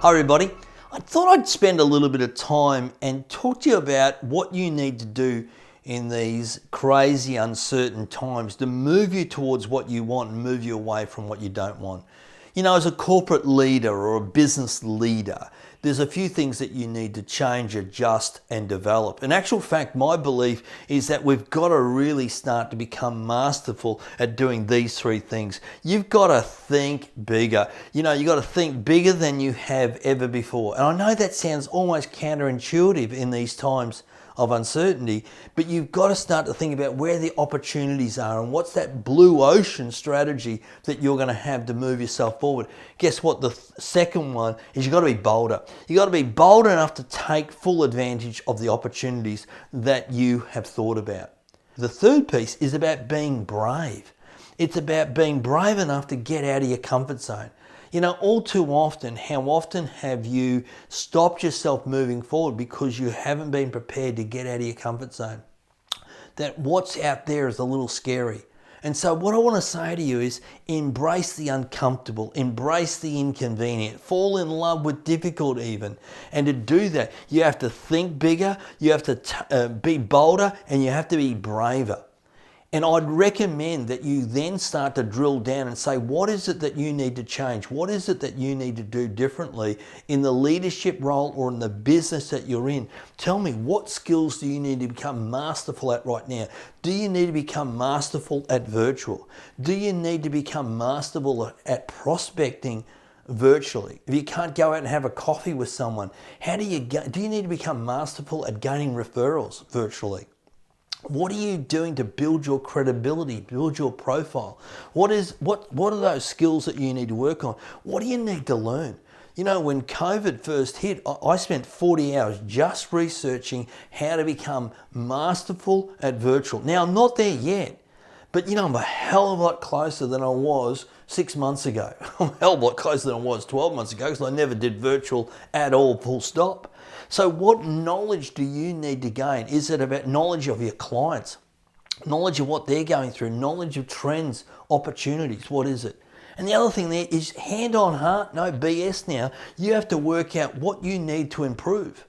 Hi everybody. I thought I'd spend a little bit of time and talk to you about what you need to do in these crazy uncertain times to move you towards what you want and move you away from what you don't want. You know, as a corporate leader or a business leader, there's a few things that you need to change, adjust and develop. In actual fact, my belief is that we've got to really start to become masterful at doing these three things. You've got to think bigger. You know, you've got to think bigger than you have ever before. And I know that sounds almost counterintuitive in these times of uncertainty, but you've got to start to think about where the opportunities are and what's that blue ocean strategy that you're going to have to move yourself forward. Guess what? The second one is you've got to be bolder. You've got to be bold enough to take full advantage of the opportunities that you have thought about. The third piece is about being brave. It's about being brave enough to get out of your comfort zone. You know, all too often, how often have you stopped yourself moving forward because you haven't been prepared to get out of your comfort zone? That what's out there is a little scary. And so what I want to say to you is embrace the uncomfortable, embrace the inconvenient, fall in love with difficult even. And to do that, you have to think bigger, you have to be bolder, and you have to be braver. And I'd recommend that you then start to drill down and say, what is it that you need to change? What is it that you need to do differently in the leadership role or in the business that you're in? Tell me, what skills do you need to become masterful at right now? Do you need to become masterful at virtual? Do you need to become masterful at prospecting virtually? If you can't go out and have a coffee with someone, do you need to become masterful at gaining referrals virtually? What are you doing to build your credibility, build your profile? What are those skills that you need to work on? What do you need to learn? You know, when COVID first hit, I spent 40 hours just researching how to become masterful at virtual. Now, I'm not there yet, but you know, I'm a hell of a lot closer than I was 6 months ago. I'm a hell of a lot closer than I was 12 months ago because I never did virtual at all, full stop. So what knowledge do you need to gain? Is it about knowledge of your clients, knowledge of what they're going through, knowledge of trends, opportunities? What is it? And the other thing there is hand on heart, no BS now. You have to work out what you need to improve.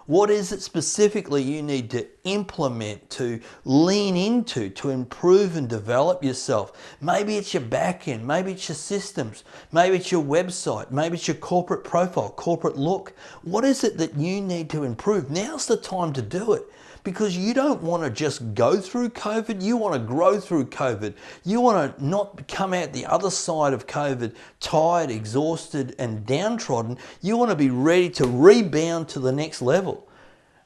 What is it specifically you need to implement, to lean into, to improve and develop yourself? Maybe it's your back end, maybe it's your systems, maybe it's your website, maybe it's your corporate profile, corporate look. What is it that you need to improve? Now's the time to do it. Because you don't want to just go through COVID, you want to grow through COVID. You want to not come out the other side of COVID tired, exhausted and downtrodden. You want to be ready to rebound to the next level.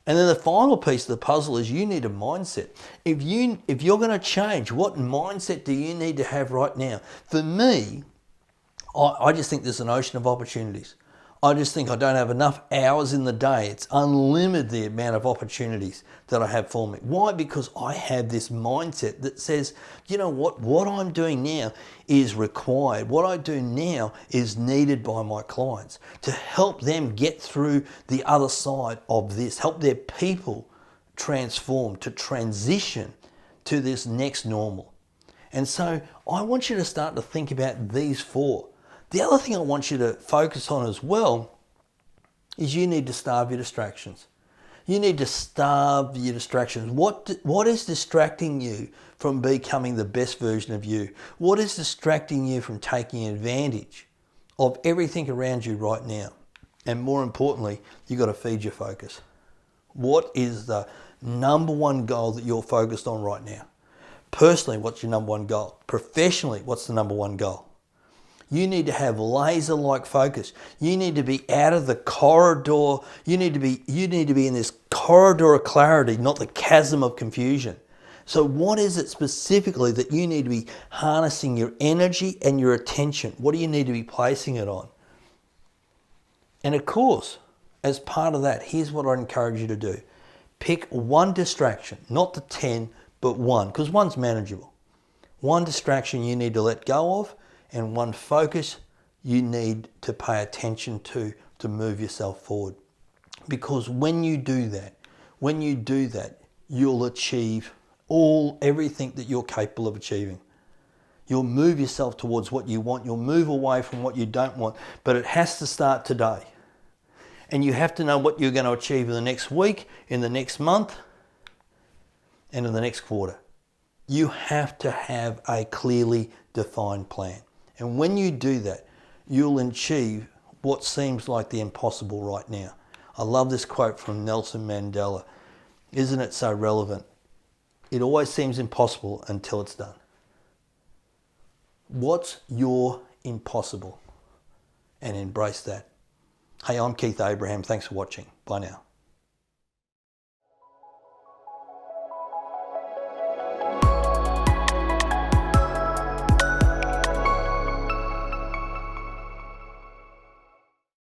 And then the final piece of the puzzle is you need a mindset. If you're going to change, what mindset do you need to have right now? For me, I just think there's an ocean of opportunities. I just think I don't have enough hours in the day. It's unlimited the amount of opportunities that I have for me. Why? Because I have this mindset that says, you know what I'm doing now is required. What I do now is needed by my clients to help them get through the other side of this, help their people transform, to transition to this next normal. And so I want you to start to think about these four. The other thing I want you to focus on as well is you need to starve your distractions. You need to starve your distractions. What is distracting you from becoming the best version of you? What is distracting you from taking advantage of everything around you right now? And more importantly, you've got to feed your focus. What is the number one goal that you're focused on right now? Personally, what's your number one goal? Professionally, what's the number one goal? You need to have laser-like focus. You need to be out of the corridor. You need to be in this corridor of clarity, not the chasm of confusion. So what is it specifically that you need to be harnessing your energy and your attention? What do you need to be placing it on? And of course, as part of that, here's what I encourage you to do. Pick one distraction, not the 10, but one, because one's manageable. One distraction you need to let go of, and one focus you need to pay attention to move yourself forward. Because when you do that, you'll achieve everything that you're capable of achieving. You'll move yourself towards what you want. You'll move away from what you don't want. But it has to start today. And you have to know what you're going to achieve in the next week, in the next month, and in the next quarter. You have to have a clearly defined plan. And when you do that, you'll achieve what seems like the impossible right now. I love this quote from Nelson Mandela. Isn't it so relevant? It always seems impossible until it's done. What's your impossible? And embrace that. Hey, I'm Keith Abraham. Thanks for watching. Bye now.